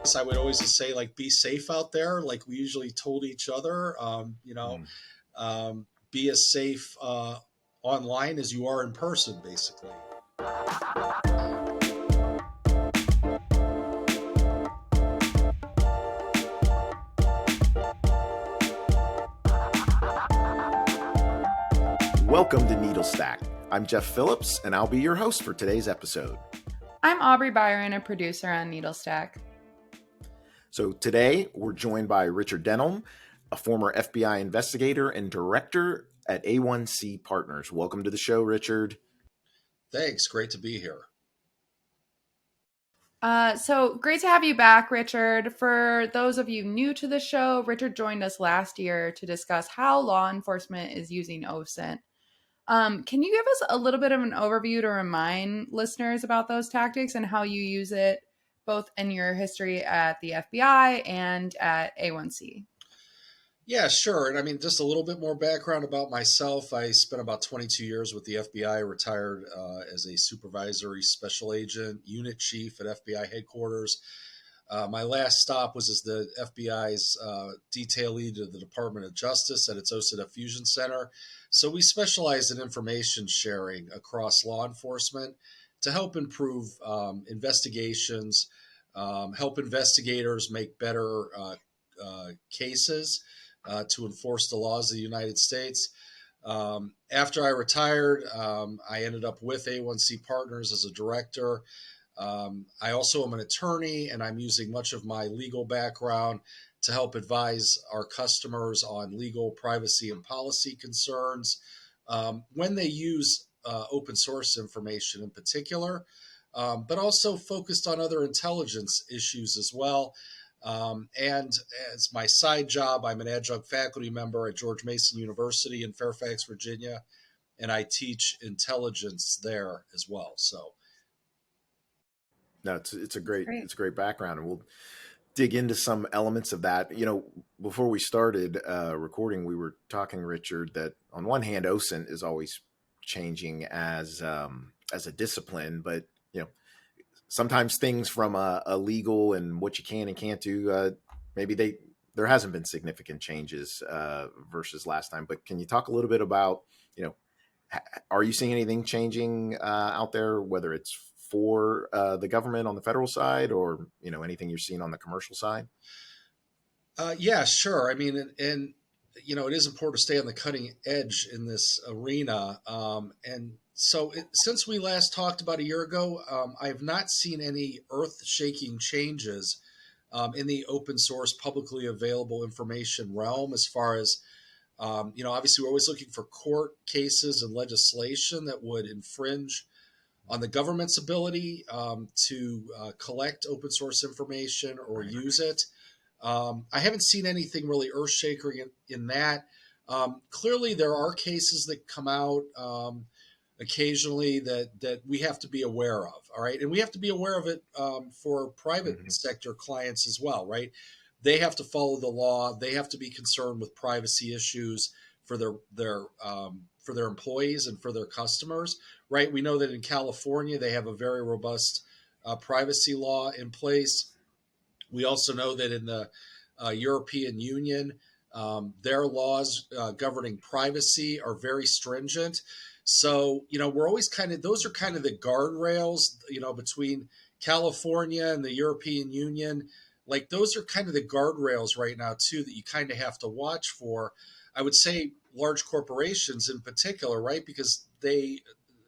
I would always just say, like, be safe out there. Like we usually told each other, Mm. be as safe online as you are in person, basically. Welcome to Needle Stack. I'm Jeff Phillips, and I'll be your host for today's episode. I'm Aubrey Byron, a producer on Needlestack. So today we're joined by Richard Denholm, a former FBI investigator and director at A1C Partners. Welcome to the show, Richard. Thanks. Great to be here. So great to have you back, Richard. For those of you new to the show, Richard joined us last year to discuss how law enforcement is using OSINT. Can you give us a little bit of an overview to remind listeners about those tactics and how you use it both in your history at the FBI and at A1C? Yeah, sure. And I mean, just a little bit more background about myself. I spent about 22 years with the FBI, retired as a supervisory special agent, unit chief at FBI headquarters. My last stop was as the FBI's detail lead to the Department of Justice at its OSINT Fusion Center. So we specialize in information sharing across law enforcement to help improve investigations, help investigators make better cases to enforce the laws of the United States. After I retired, I ended up with A1C Partners as a director. I also am an attorney, and I'm using much of my legal background to help advise our customers on legal, privacy, and policy concerns when they use open source information in particular, but also focused on other intelligence issues as well. And as my side job, I'm an adjunct faculty member at George Mason University in Fairfax, Virginia, and I teach intelligence there as well. So, No, it's a great background, and we'll dig into some elements of that. You know, before we started recording, we were talking, Richard, that on one hand, OSINT is always changing as a discipline, but sometimes things from a legal and what you can and can't do, maybe there hasn't been significant changes versus last time. But can you talk a little bit about, are you seeing anything changing out there, whether it's for the government on the federal side or, anything you're seeing on the commercial side? Yeah, sure. I mean, and it is important to stay on the cutting edge in this arena. And so since we last talked about a year ago, I have not seen any earth-shaking changes in the open source, publicly available information realm as far as, obviously we're always looking for court cases and legislation that would infringe on the government's ability to collect open source information or use it. I haven't seen anything really earth-shaking in that. Clearly, there are cases that come out occasionally that we have to be aware of, all right? And we have to be aware of it for private sector clients as well, right? They have to follow the law. They have to be concerned with privacy issues for their employees and for their customers, right? We know that in California, they have a very robust privacy law in place. We also know that in the European Union, their laws governing privacy are very stringent. So, we're always those are kind of the guardrails, between California and the European Union. Like those are kind of the guardrails right now, too, that you kind of have to watch for. I would say large corporations in particular, right? Because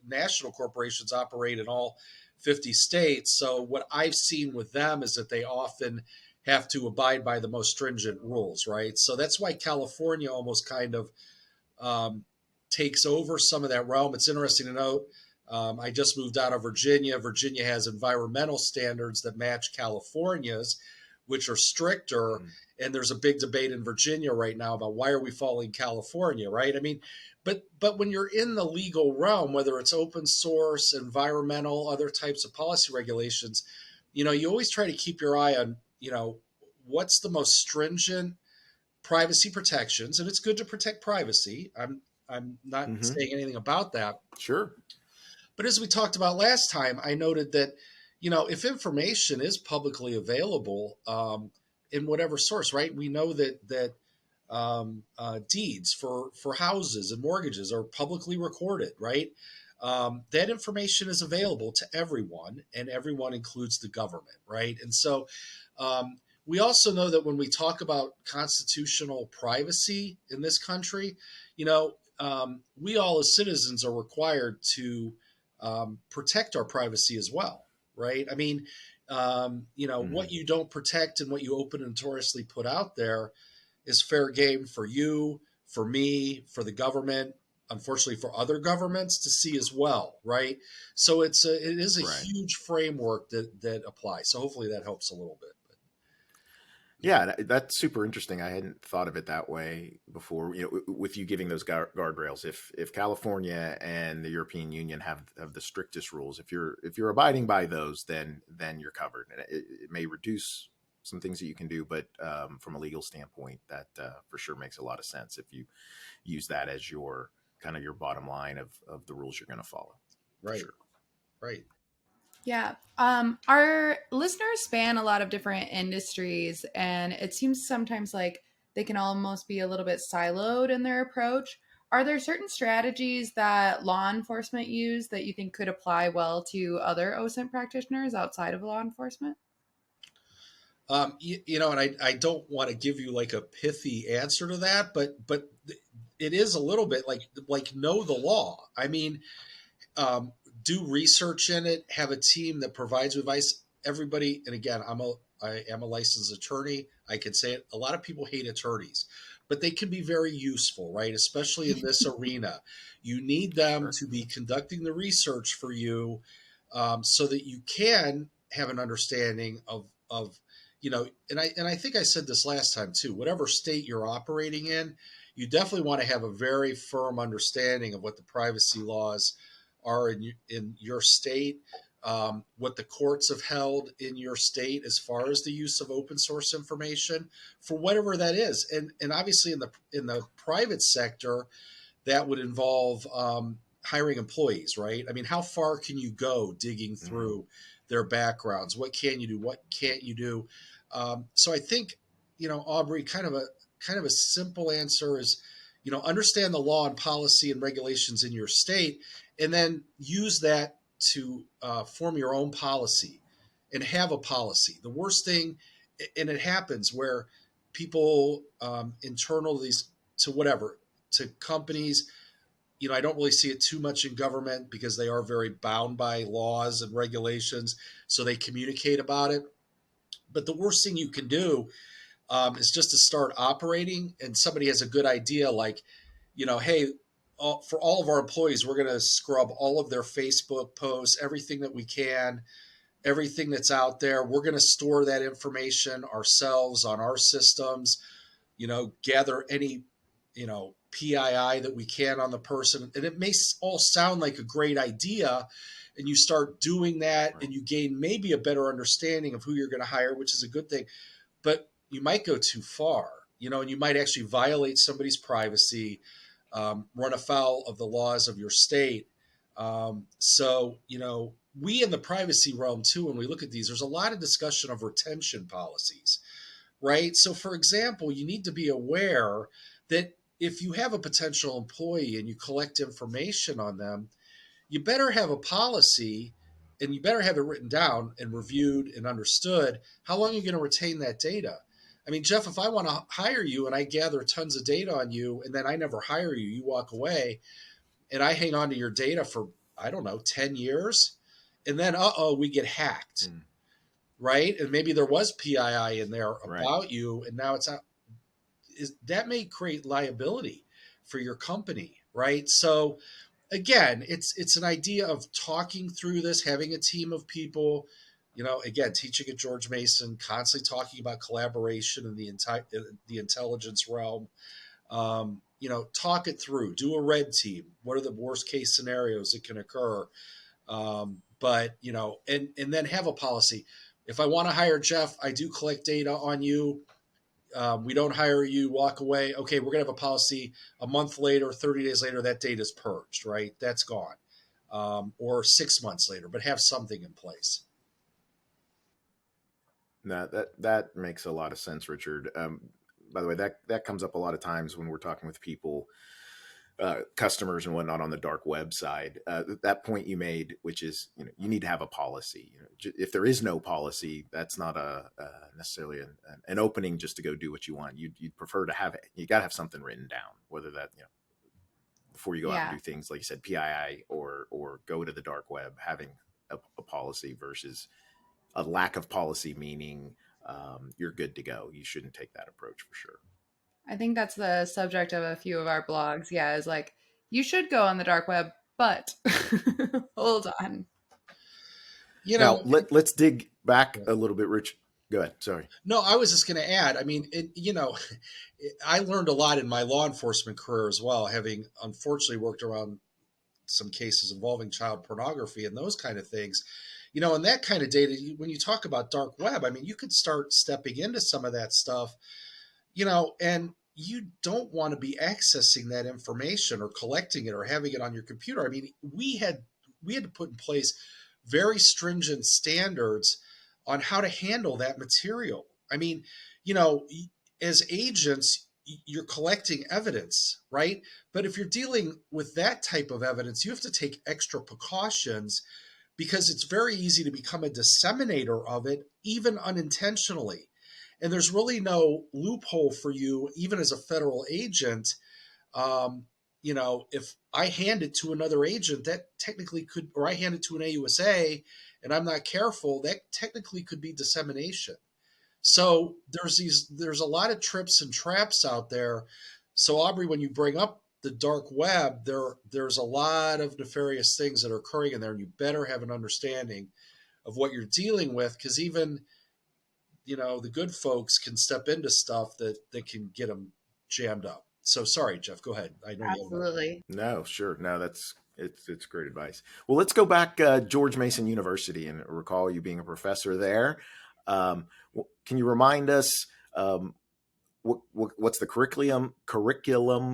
national corporations operate in all 50 states. So what I've seen with them is that they often have to abide by the most stringent rules, right? So that's why California almost kind of takes over some of that realm. It's interesting to note, I just moved out of Virginia. Virginia has environmental standards that match California's, which are stricter. And there's a big debate in Virginia right now about why are we following California, right? I mean, but when you're in the legal realm, whether it's open source, environmental, other types of policy regulations, you always try to keep your eye on, what's the most stringent privacy protections, and it's good to protect privacy. I'm not saying anything about that. Sure. But as we talked about last time, I noted that, if information is publicly available in whatever source, right? We know that deeds for houses and mortgages are publicly recorded, right? That information is available to everyone, and everyone includes the government, right? And so we also know that when we talk about constitutional privacy in this country, we all as citizens are required to protect our privacy as well, right? I mean, what you don't protect and what you open and notoriously put out there is fair game for you, for me, for the government, unfortunately for other governments to see as well, right? So it is a Right. huge framework that applies. So hopefully that helps a little bit. Yeah, that's super interesting. I hadn't thought of it that way before. With you giving those guardrails, if California and the European Union have the strictest rules, if you're abiding by those, then you're covered. And it may reduce some things that you can do, but from a legal standpoint, that for sure makes a lot of sense if you use that as your kind of your bottom line of the rules you're going to follow. Right. Sure. Right. Yeah. Our listeners span a lot of different industries, and it seems sometimes like they can almost be a little bit siloed in their approach. Are there certain strategies that law enforcement use that you think could apply well to other OSINT practitioners outside of law enforcement? And I don't want to give you like a pithy answer to that, but it is a little bit like know the law. I mean, do research in it, have a team that provides advice. Everybody, and again, I am a licensed attorney. I can say it. A lot of people hate attorneys, but they can be very useful, right? Especially in this arena. You need them to be conducting the research for you, so that you can have an understanding of and I think I said this last time too. Whatever state you're operating in, you definitely want to have a very firm understanding of what the privacy laws are in your state, what the courts have held in your state as far as the use of open source information for whatever that is, and obviously in the private sector, that would involve hiring employees, right? I mean, how far can you go digging through their backgrounds? What can you do? What can't you do? So I think, Aubrey, kind of a simple answer is, understand the law and policy and regulations in your state, and then use that to form your own policy and have a policy. The worst thing, and it happens where people internal these to whatever to companies. I don't really see it too much in government because they are very bound by laws and regulations, so they communicate about it. But the worst thing you can do is just to start operating, and somebody has a good idea, like, hey, for all of our employees, we're going to scrub all of their Facebook posts, everything that we can, everything that's out there. We're going to store that information ourselves on our systems, gather any, PII that we can on the person. And it may all sound like a great idea. And you start doing that, and you gain maybe a better understanding of who you're going to hire, which is a good thing. But you might go too far, and you might actually violate somebody's privacy, run afoul of the laws of your state. So, we in the privacy realm too, when we look at these, there's a lot of discussion of retention policies, right? So, for example, you need to be aware that if you have a potential employee and you collect information on them, you better have a policy, and you better have it written down and reviewed and understood how long you're going to retain that data. I mean, Jeff, if I want to hire you and I gather tons of data on you and then I never hire you, you walk away, and I hang on to your data for, I don't know, 10 years, and then, we get hacked, right? And maybe there was PII in there about you, and now it's out. That may create liability for your company, right? So again, it's an idea of talking through this, having a team of people, again, teaching at George Mason, constantly talking about collaboration in the intelligence realm. Talk it through, do a red team. What are the worst case scenarios that can occur? But and then have a policy. If I want to hire Jeff, I do collect data on you. We don't hire you, walk away. Okay, we're going to have a policy a month later, 30 days later, that data is purged, right? That's gone. Or 6 months later, but have something in place. No, that makes a lot of sense, Richard. By the way, that comes up a lot of times when we're talking with people, customers and whatnot on the dark web side. That point you made, which is, you need to have a policy. If there is no policy, that's not necessarily an opening just to go do what you want. You'd prefer to have it. You got to have something written down, whether that, before you go out and Yeah. do things like you said, PII, or go to the dark web, having a policy versus a lack of policy, meaning you're good to go. You shouldn't take that approach for sure. I think that's the subject of a few of our blogs. Yeah, is like, you should go on the dark web, but hold on. You Now know, let's dig back a little bit, Rich. Go ahead. Sorry. no, I was just going to add. I mean, I learned a lot in my law enforcement career as well, having unfortunately worked around some cases involving child pornography and those kind of things. And that kind of data, when you talk about dark web, I mean, you could start stepping into some of that stuff, and you don't want to be accessing that information or collecting it or having it on your computer. I mean, we had to put in place very stringent standards on how to handle that material. I mean, you know, as agents, you're collecting evidence, right? But if you're dealing with that type of evidence, you have to take extra precautions because it's very easy to become a disseminator of it, even unintentionally. And there's really no loophole for you, even as a federal agent. Um, if I hand it to another agent, that technically could, or I hand it to an AUSA and I'm not careful, that technically could be dissemination. So there's a lot of trips and traps out there. So Aubrey, when you bring up the dark web, there's a lot of nefarious things that are occurring in there, and you better have an understanding of what you're dealing with, because even the good folks can step into stuff that can get them jammed up. So sorry, Jeff, go ahead. I know you have another. Absolutely. No, sure. No, it's great advice. Well, let's go back, George Mason University, and recall you being a professor there. Can you remind us, what's the curriculum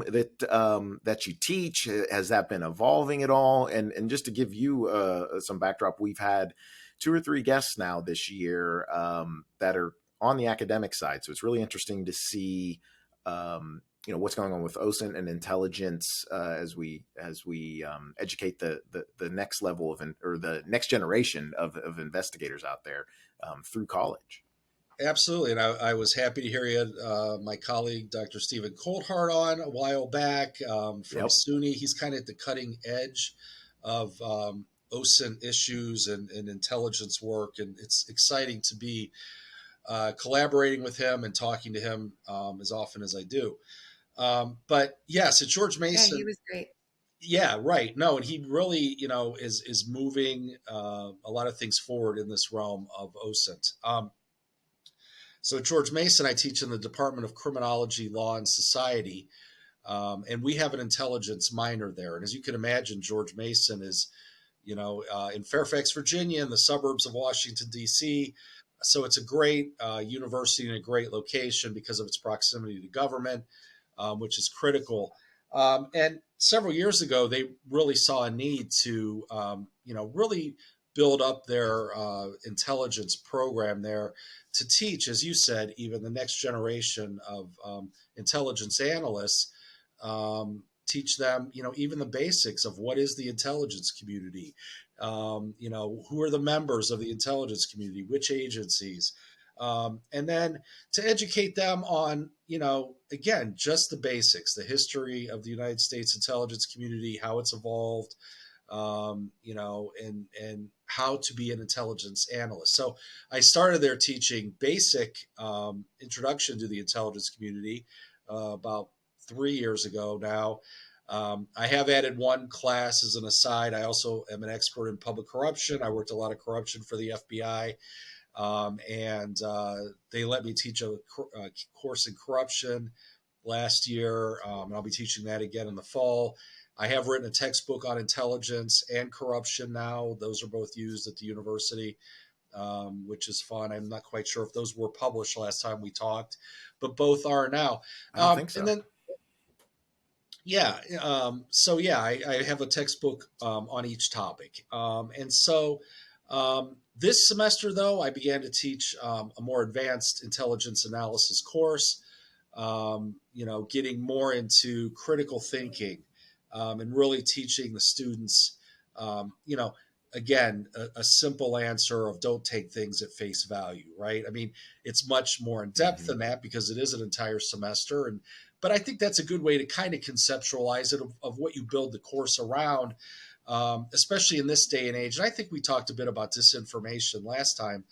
that you teach? Has that been evolving at all? And just to give you some backdrop, we've had 2 or 3 guests now this year that are on the academic side, so it's really interesting to see what's going on with OSINT and intelligence as we educate the next level or the next generation of investigators out there through college. Absolutely. And I was happy to hear you had my colleague, Dr. Stephen Coldhart, on a while back from Yep. SUNY. He's kind of at the cutting edge of OSINT issues and intelligence work. And it's exciting to be collaborating with him and talking to him as often as I do. But yes, at George Yeah, Mason. he was great. Yeah, right. No, and he really, is moving a lot of things forward in this realm of OSINT. So at George Mason, I teach in the Department of Criminology, Law, and Society, and we have an intelligence minor there. And as you can imagine, George Mason is, in Fairfax, Virginia, in the suburbs of Washington, D.C. So it's a great university and a great location because of its proximity to government, which is critical. And several years ago, they really saw a need to, really build up their intelligence program there to teach, as you said, even the next generation of intelligence analysts, teach them, even the basics of what is the intelligence community, who are the members of the intelligence community, which agencies, and then to educate them on, again, just the basics, the history of the United States intelligence community, how it's evolved, and how to be an intelligence analyst. So I started there teaching basic introduction to the intelligence community about 3 years ago now. I have added one class as an aside. I also am an expert in public corruption. I worked a lot of corruption for the FBI. And they let me teach a course in corruption last year, and I'll be teaching that again in the fall. I have written a textbook on intelligence and corruption now. Those are both used at the university, which is fun. I'm not quite sure if those were published last time we talked, but both are now. I don't think so. And then, yeah. I have a textbook on each topic. And so This semester, though, I began to teach a more advanced intelligence analysis course, getting more into critical thinking and really teaching the students, again, a simple answer of don't take things at face value, right? I mean, it's much more in depth Mm-hmm. than that because it is an entire semester. But I think that's a good way to kind of conceptualize it of what you build the course around, especially in this day and age. And I think we talked a bit about disinformation last time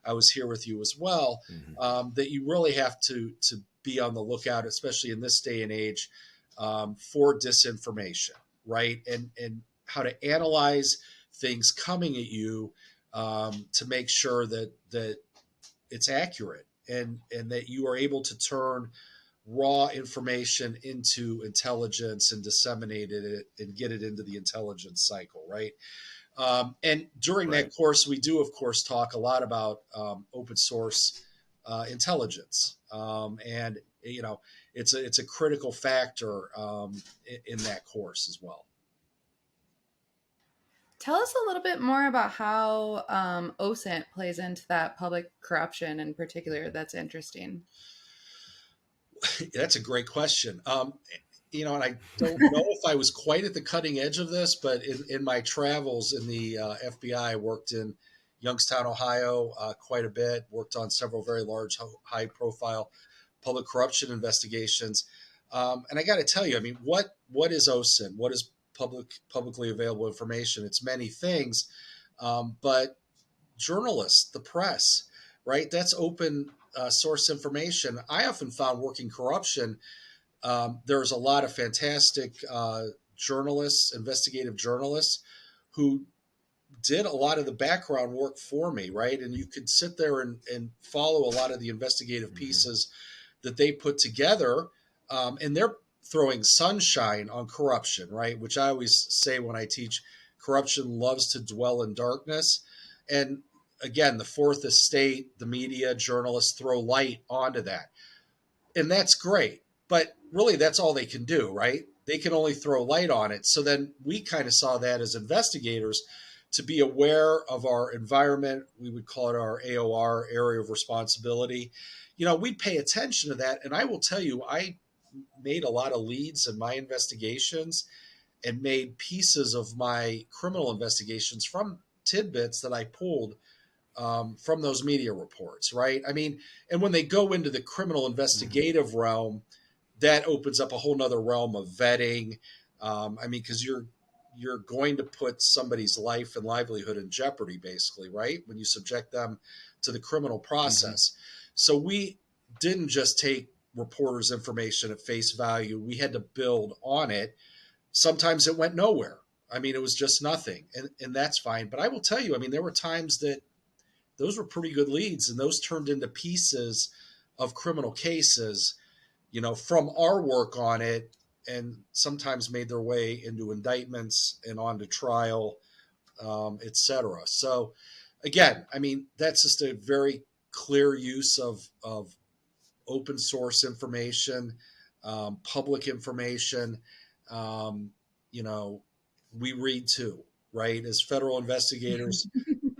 I was here with you as well. Mm-hmm. That you really have to be on the lookout, especially in this day and age, for disinformation, right? And how to analyze things coming at you to make sure that it's accurate and that you are able to turn raw information into intelligence and disseminate it and get it into the intelligence cycle, right? And during Right. that course, we do, of course, talk a lot about open source intelligence, and it's a critical factor in that course as well. Tell us a little bit more about how OSINT plays into that public corruption in particular. That's interesting. That's a great question. And I don't know if I was quite at the cutting edge of this, but in my travels in the FBI, I worked in Youngstown, Ohio, quite a bit, worked on several very large, high profile public corruption investigations. And I got to tell you, I mean, what is OSINT? What is publicly available information? It's many things, but journalists, the press, right? That's open source information. I often found working corruption, there's a lot of fantastic journalists, investigative journalists, who did a lot of the background work for me, right? And you could sit there and follow a lot of the investigative Mm-hmm. pieces that they put together, and they're throwing sunshine on corruption, right? Which I always say when I teach, corruption loves to dwell in darkness. And again, the fourth estate, the media, journalists throw light onto that. And that's great. But really, that's all they can do, right? They can only throw light on it. So then we kind of saw that as investigators to be aware of our environment. We would call it our AOR, area of responsibility. We'd pay attention to that. And I will tell you, I made a lot of leads in my investigations and made pieces of my criminal investigations from tidbits that I pulled from those media reports, right? I mean, and when they go into the criminal Mm-hmm. investigative realm, that opens up a whole nother realm of vetting. I mean, because you're going to put somebody's life and livelihood in jeopardy, basically, right? When you subject them to the criminal Mm-hmm. process. So we didn't just take reporters' information at face value. We had to build on it. Sometimes it went nowhere. I mean, it was just nothing, and that's fine. But I will tell you, I mean, there were times that those were pretty good leads, and those turned into pieces of criminal cases, from our work on it, and sometimes made their way into indictments and on to trial, etc. So, again, I mean, that's just a very clear use of open source information, public information. Um, you know, we read too, right? As federal investigators,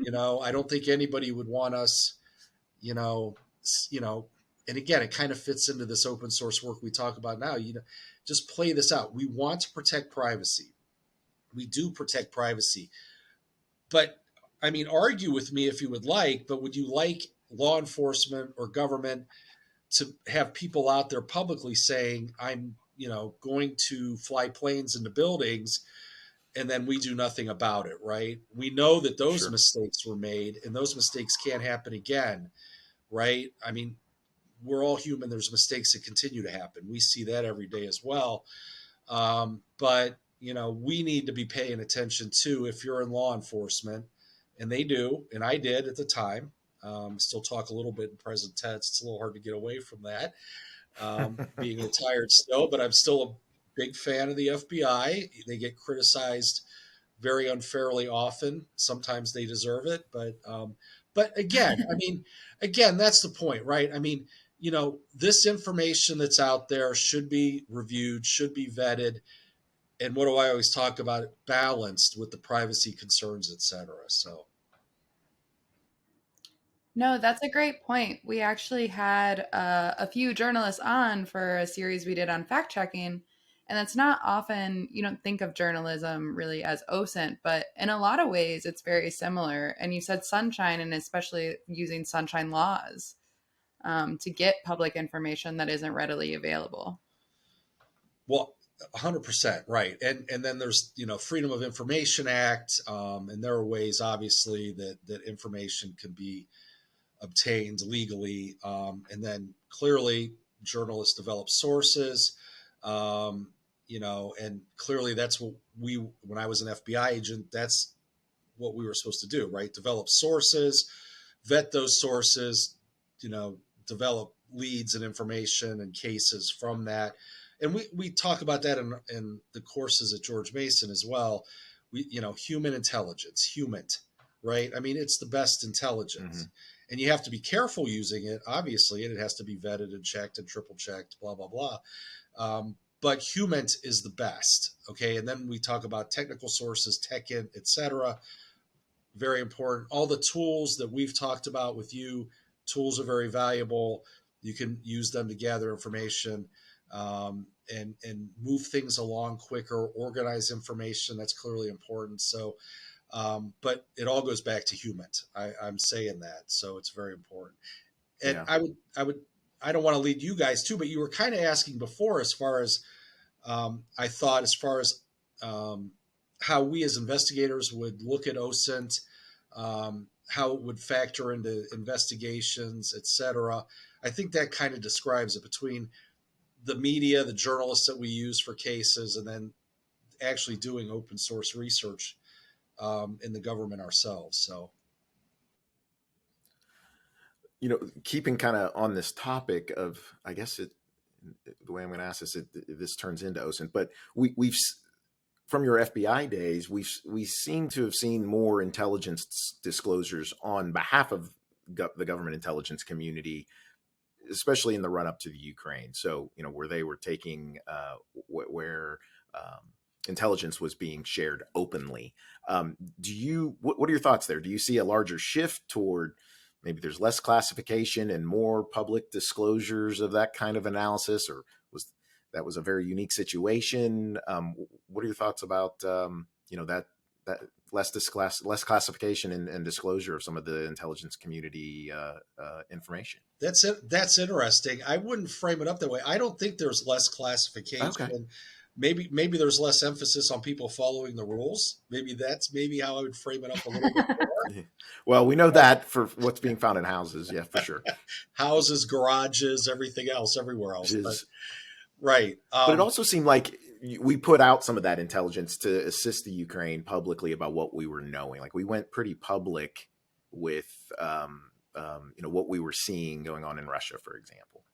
I don't think anybody would want us, you know, you know, and again, it kind of fits into this open source work we talk about now. Just play this out. We want to protect privacy. We do protect privacy, but I mean, argue with me if you would like. But would you like law enforcement or government to have people out there publicly saying, "I'm, going to fly planes into buildings," and then we do nothing about it, right? We know that those Sure. mistakes were made and those mistakes can't happen again, right? I mean, we're all human. There's mistakes that continue to happen. We see that every day as well. But, we need to be paying attention to, if you're in law enforcement, and they do, and I did at the time. Still talk a little bit in present tense. It's a little hard to get away from that, being retired still, but I'm still a big fan of the FBI. They get criticized very unfairly often. Sometimes they deserve it, but again, I mean, again, that's the point, right? I mean, this information that's out there should be reviewed, should be vetted, and what do I always talk about? Balanced with the privacy concerns, et cetera. So, No, that's a great point. We actually had a few journalists on for a series we did on fact checking. And that's not often, you don't think of journalism really as OSINT, but in a lot of ways, it's very similar. And you said sunshine, and especially using sunshine laws to get public information that isn't readily available. Well, 100% right. And then there's, Freedom of Information Act, and there are ways, obviously, that information can be obtained legally. And then clearly, journalists develop sources. And clearly that's what when I was an FBI agent, that's what we were supposed to do, right? Develop sources, vet those sources, develop leads and information and cases from that. And we talk about that in the courses at George Mason as well. Human intelligence, right? I mean, it's the best intelligence. And you have to be careful using it, obviously, and it has to be vetted and checked and triple checked, blah, blah, blah. But human is the best. Okay. And then we talk about technical sources, TechInt, et cetera. Very important. All the tools that we've talked about with you, tools are very valuable. You can use them to gather information and move things along quicker, organize information. That's clearly important. So, but it all goes back to human. I'm saying that. So it's very important. And Yeah. I don't want to lead you guys too, but you were kind of asking before, as far as I thought, as far as how we as investigators would look at OSINT, how it would factor into investigations, et cetera. I think that kind of describes it, between the media, the journalists that we use for cases, and then actually doing open source research in the government ourselves. So, keeping kind of on this topic of, I guess the way I'm going to ask this turns into OSINT, but we've from your FBI days, we seem to have seen more intelligence disclosures on behalf of the government intelligence community, especially in the run up to the Ukraine. So, where they were taking where intelligence was being shared openly. What are your thoughts there? Do you see a larger shift toward maybe there's less classification and more public disclosures of that kind of analysis, or was a very unique situation? What are your thoughts about that less classification and disclosure of some of the intelligence community information? That's it. That's interesting. I wouldn't frame it up that way. I don't think there's less classification. Okay. Maybe there's less emphasis on people following the rules. Maybe how I would frame it up a little bit more. Well, we know that for what's being found in houses. Yeah, for sure. Houses, garages, everything else, everywhere else. Right. But it also seemed like we put out some of that intelligence to assist the Ukraine publicly about what we were knowing. Like, we went pretty public with, what we were seeing going on in Russia, for example.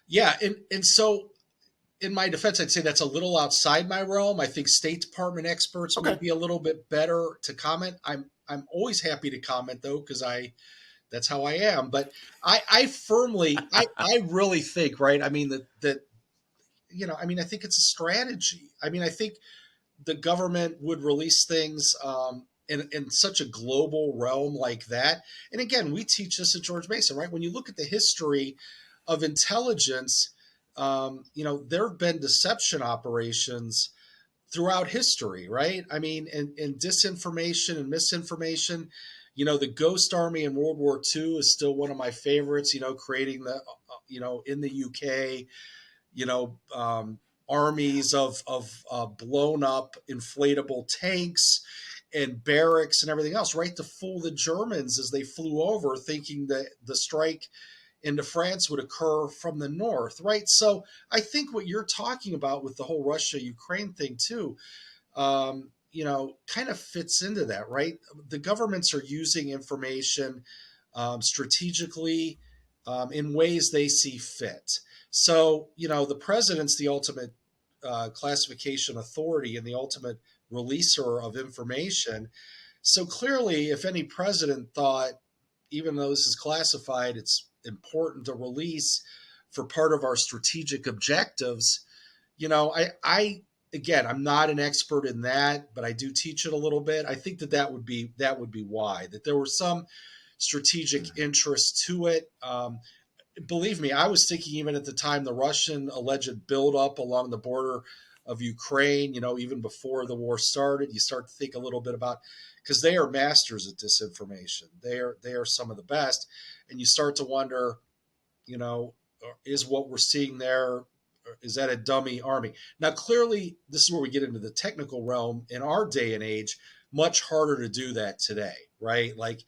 Yeah. And so, in my defense, I'd say that's a little outside my realm. I think State Department experts would be a little bit better to comment. I'm always happy to comment, though, because that's how I am. But I really think, right? I mean, I think it's a strategy. I mean, I think the government would release things in such a global realm like that. And again, we teach this at George Mason, right? When you look at the history of intelligence, there have been deception operations throughout history, right? I mean, and disinformation and misinformation. The Ghost Army in World War II is still one of my favorites, creating in the UK, armies of blown up inflatable tanks and barracks and everything else, right? To fool the Germans as they flew over, thinking that the strike into France would occur from the north, right? So I think what you're talking about with the whole Russia-Ukraine thing too, kind of fits into that, right? The governments are using information strategically in ways they see fit. So, the president's the ultimate classification authority and the ultimate releaser of information. So clearly, if any president thought, even though this is classified, it's important to release for part of our strategic objectives, again, I'm not an expert in that, but I do teach it a little bit. I think that would be why, that there were some strategic interest to it. Believe me, I was thinking even at the time the Russian alleged buildup along the border of Ukraine, even before the war started, you start to think a little bit about, because they are masters at disinformation. They are some of the best, and you start to wonder, is what we're seeing there, is that a dummy army? Now, clearly, this is where we get into the technical realm. In our day and age, much harder to do that today, right? Like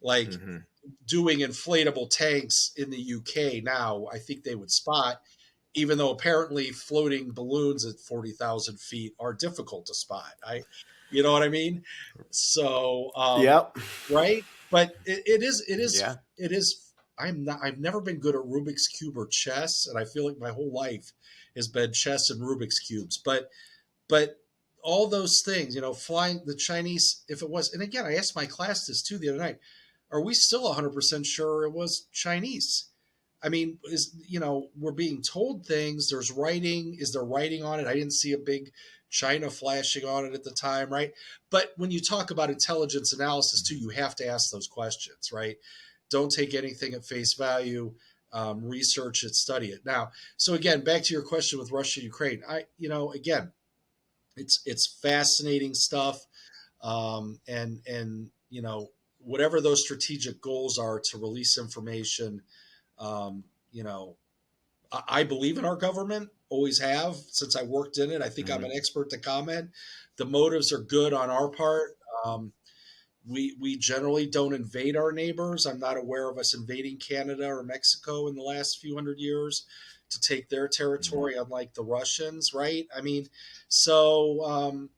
Mm-hmm. doing inflatable tanks in the UK now, I think they would spot, even though apparently floating balloons at 40,000 feet are difficult to spot. You know what I mean? So, Yep. right. But Yeah. it is, I've never been good at Rubik's Cube or chess. And I feel like my whole life has been chess and Rubik's Cubes, but all those things, flying the Chinese, if it was, and again, I asked my class this too the other night, are we still 100% sure it was Chinese? I mean, we're being told things. There's writing. Is there writing on it? I didn't see a big China flashing on it at the time, right? But when you talk about intelligence analysis too, you have to ask those questions, right? Don't take anything at face value. Research it, study it. Now, so again, back to your question with Russia, Ukraine. Again, it's fascinating stuff, and whatever those strategic goals are to release information. Um, you know, I believe in our government, always have since I worked in it. I think I'm Mm-hmm. an expert to comment. The motives are good on our part. We generally don't invade our neighbors. I'm not aware of us invading Canada or Mexico in the last few hundred years to take their Mm-hmm. territory, unlike the Russians, right? I mean, so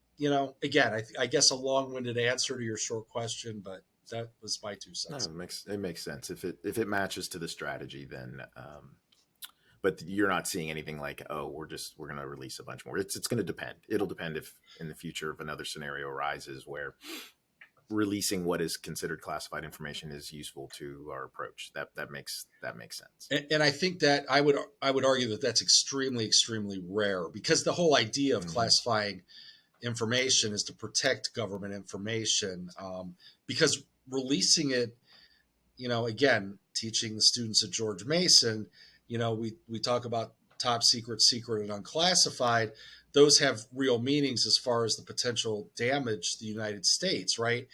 again, I guess a long-winded answer to your short question, but that was my two No, cents. it makes sense if it matches to the strategy, then. But you're not seeing anything like, oh, we're going to release a bunch more. It's going to depend. It'll depend if in the future if another scenario arises where releasing what is considered classified information is useful to our approach. That makes sense. And I think that I would argue that that's extremely extremely rare, because the whole idea of Mm-hmm. classifying information is to protect government information, because releasing it, again, teaching the students at George Mason, we talk about top secret, secret, and unclassified. Those have real meanings as far as the potential damage to the United States, right?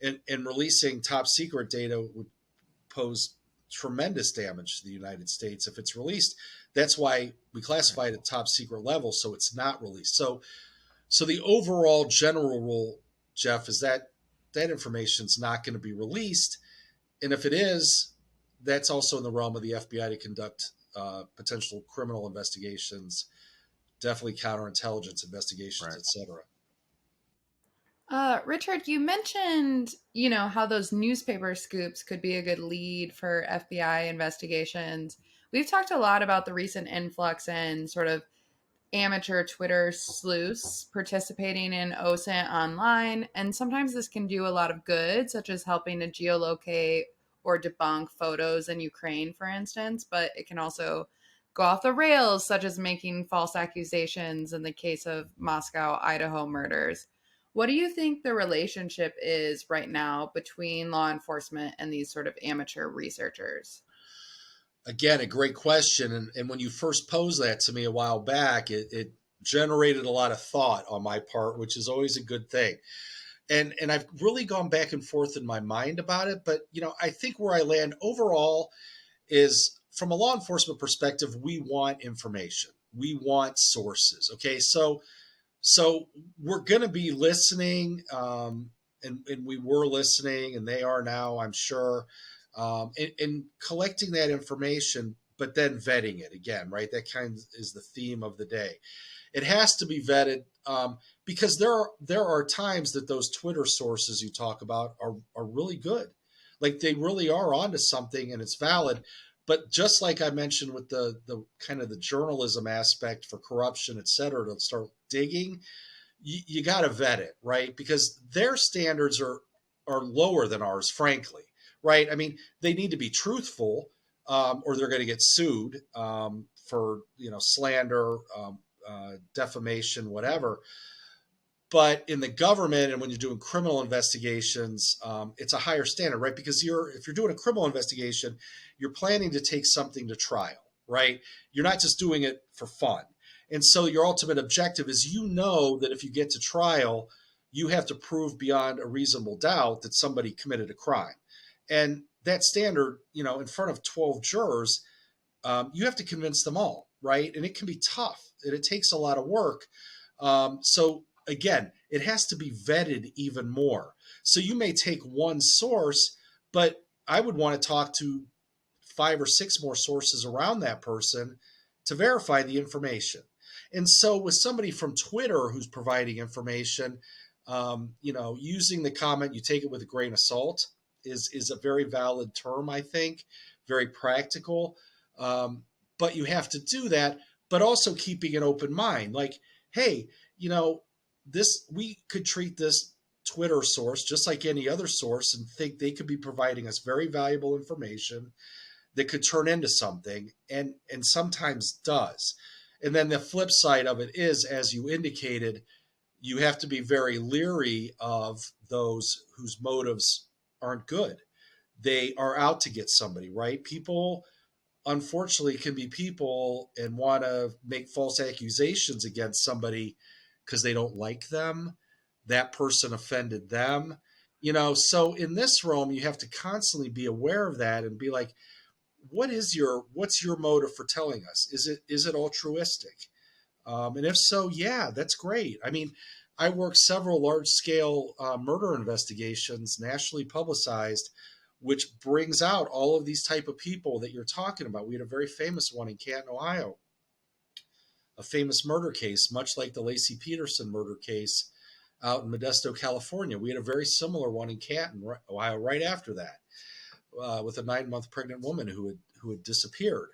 And releasing top secret data would pose tremendous damage to the United States if it's released. That's why we classify it at top secret level, so it's not released. So the overall general rule, Jeff, is that that information is not going to be released, and if it is, that's also in the realm of the FBI to conduct potential criminal investigations, definitely counterintelligence investigations, Right. etc. Richard, you mentioned, how those newspaper scoops could be a good lead for FBI investigations. We've talked a lot about the recent influx in sort of amateur Twitter sleuths participating in OSINT online, and sometimes this can do a lot of good, such as helping to geolocate or debunk photos in Ukraine, for instance, but it can also go off the rails, such as making false accusations in the case of Moscow, Idaho murders. What do you think the relationship is right now between law enforcement and these sort of amateur researchers? Again, a great question, and when you first posed that to me a while back, it generated a lot of thought on my part, which is always a good thing. And I've really gone back and forth in my mind about it, but I think where I land overall is, from a law enforcement perspective, we want information, we want sources. Okay, so we're going to be listening, and we were listening, and they are now, I'm sure, in collecting that information, but then vetting it again, right? That kind of is the theme of the day. It has to be vetted, because there are times that those Twitter sources you talk about are really good, like they really are onto something and it's valid. But just like I mentioned with the kind of the journalism aspect for corruption, et cetera, to start digging, you got to vet it, right? Because their standards are lower than ours, frankly, right? I mean, they need to be truthful, or they're going to get sued, for slander, defamation, whatever. But in the government, and when you're doing criminal investigations, it's a higher standard, right? Because if you're doing a criminal investigation, you're planning to take something to trial, right? You're not just doing it for fun. And so your ultimate objective is, that if you get to trial, you have to prove beyond a reasonable doubt that somebody committed a crime. And that standard, in front of 12 jurors, you have to convince them all, right? And it can be tough, and it takes a lot of work. So again, it has to be vetted even more. So you may take one source, but I would want to talk to 5 or 6 more sources around that person to verify the information. And so with somebody from Twitter who's providing information, using the comment, you take it with a grain of salt, is a very valid term, I think, very practical. But you have to do that, but also keeping an open mind. Like, hey, we could treat this Twitter source just like any other source and think they could be providing us very valuable information that could turn into something, and sometimes does. And then the flip side of it is, as you indicated, you have to be very leery of those whose motives aren't good. They are out to get somebody, right? People, unfortunately, can be people and want to make false accusations against somebody because they don't like them. That person offended them. So in this realm, you have to constantly be aware of that and be like, what's your motive for telling us? Is it altruistic? And if so, yeah, that's great. I mean, I worked several large scale murder investigations, nationally publicized, which brings out all of these type of people that you're talking about. We had a very famous one in Canton, Ohio, a famous murder case, much like the Lacey Peterson murder case out in Modesto, California. We had a very similar one in Canton, Ohio, right after that, with a 9-month pregnant woman who had disappeared.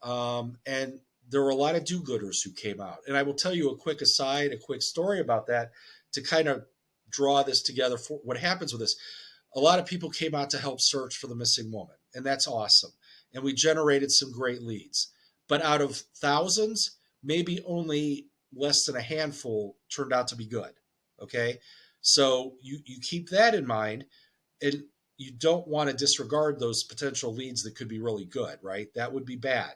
And there were a lot of do-gooders who came out. And I will tell you a quick aside, a quick story about that to kind of draw this together for what happens with this. A lot of people came out to help search for the missing woman, and that's awesome. And we generated some great leads. But out of thousands, maybe only less than a handful turned out to be good. Okay? So you keep that in mind, and you don't want to disregard those potential leads that could be really good, right? That would be bad.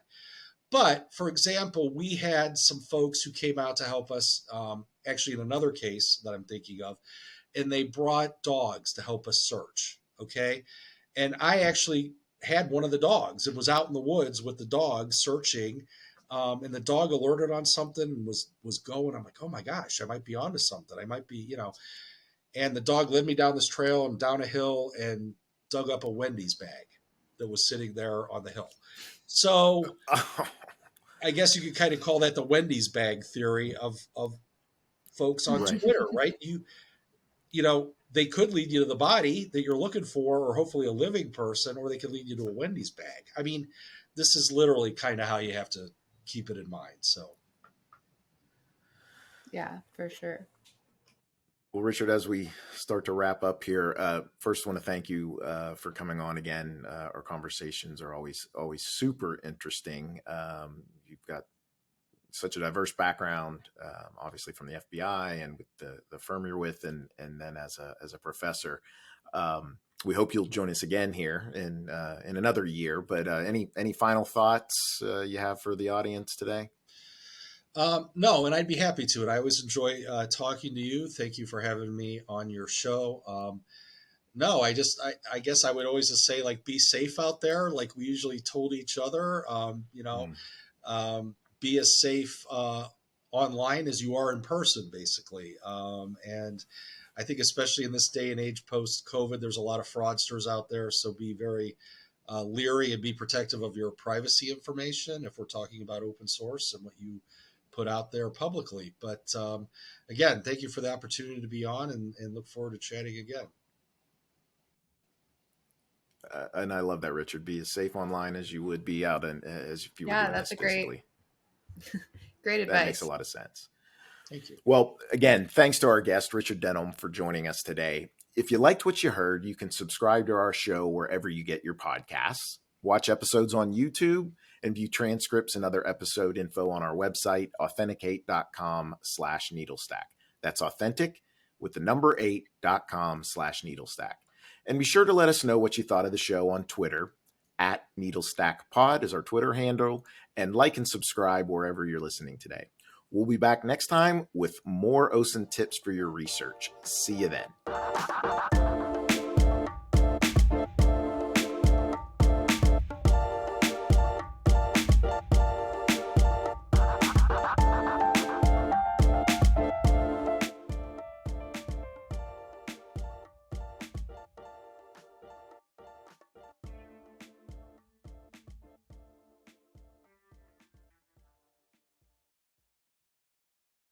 But for example, we had some folks who came out to help us, actually in another case that I'm thinking of, and they brought dogs to help us search. Okay. And I actually had one of the dogs and was out in the woods with the dog searching. And the dog alerted on something and was going. I'm like, oh my gosh, I might be onto something. I might be, and the dog led me down this trail and down a hill and dug up a Wendy's bag that was sitting there on the hill. So I guess you could kind of call that the Wendy's bag theory of folks on Right. Twitter, right? They could lead you to the body that you're looking for, or hopefully a living person, or they could lead you to a Wendy's bag. I mean, this is literally kind of how you have to keep it in mind. So, yeah, for sure. Well, Richard, as we start to wrap up here, first want to thank you for coming on again. Our conversations are always super interesting. You've got such a diverse background, obviously from the FBI and with the firm you're with, and then as a professor. We hope you'll join us again here in another year. But any final thoughts you have for the audience today? No, and I'd be happy to. And I always enjoy talking to you. Thank you for having me on your show. No, I guess I would always just say, like, be safe out there, like we usually told each other. Be as safe online as you are in person, basically. And I think especially in this day and age post-COVID, there's a lot of fraudsters out there. So be very leery and be protective of your privacy information if we're talking about open source and what you put out there publicly. But again, thank you for the opportunity to be on, and look forward to chatting again. And I love that, Richard. Be as safe online as you would be out, and as if you were doing that's this a great, physically. great advice. That makes a lot of sense. Thank you. Well, again, thanks to our guest, Richard Denholm, for joining us today. If you liked what you heard, you can subscribe to our show wherever you get your podcasts, watch episodes on YouTube, and view transcripts and other episode info on our website, authenticate.com/needlestack. That's authentic with the number 8.com/needlestack. And be sure to let us know what you thought of the show on Twitter. At NeedleStackPod is our Twitter handle, and like and subscribe wherever you're listening today. We'll be back next time with more OSINT tips for your research. See you then.